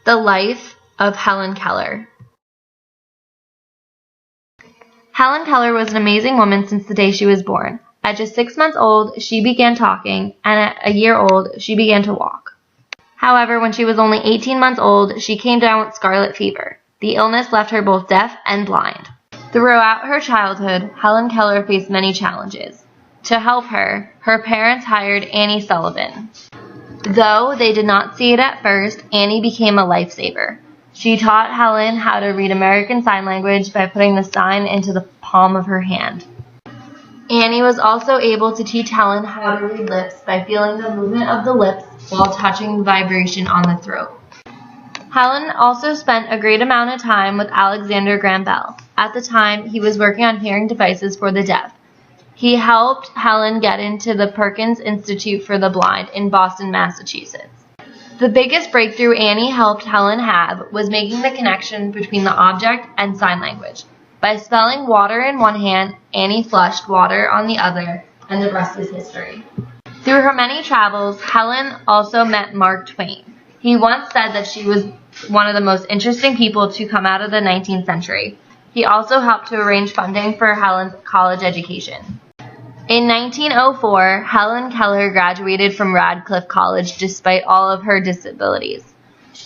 The life of Helen Keller. Helen Keller was an amazing woman since the day she was born. At just 6 months old, she began talking, and at a year old, she began to walk. However, when she was only 18 months old, she came down with scarlet fever. The illness left her both deaf and blind. Throughout her childhood, Helen Keller faced many challenges. To help her, her parents hired Annie Sullivan. Though they did not see it at first, Annie became a lifesaver. She taught Helen how to read American Sign Language by putting the sign into the palm of her hand. Annie was also able to teach Helen how to read lips by feeling the movement of the lips while touching the vibration on the throat. Helen also spent a great amount of time with Alexander Graham Bell. At the time, he was working on hearing devices for the deaf. He helped Helen get into the Perkins Institute for the Blind in Boston, Massachusetts. The biggest breakthrough Annie helped Helen have was making the connection between the object and sign language. By spelling water in one hand, Annie flushed water on the other, and the rest is history. Through her many travels, Helen also met Mark Twain. He once said that she was one of the most interesting people to come out of the 19th century. He also helped to arrange funding for Helen's college education. In 1904, Helen Keller graduated from Radcliffe College despite all of her disabilities.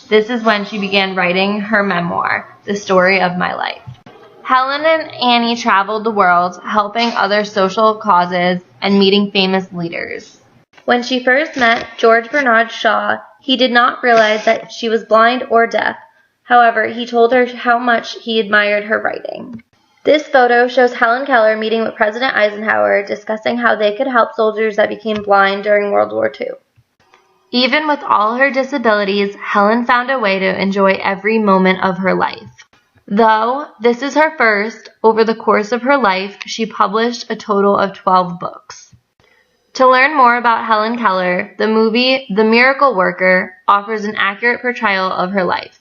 This is when she began writing her memoir, The Story of My Life. Helen and Annie traveled the world, helping other social causes and meeting famous leaders. When she first met George Bernard Shaw, he did not realize that she was blind or deaf. However, he told her how much he admired her writing. This photo shows Helen Keller meeting with President Eisenhower, discussing how they could help soldiers that became blind during World War II. Even with all her disabilities, Helen found a way to enjoy every moment of her life. Though this is her first, over the course of her life, she published a total of 12 books. To learn more about Helen Keller, the movie The Miracle Worker offers an accurate portrayal of her life.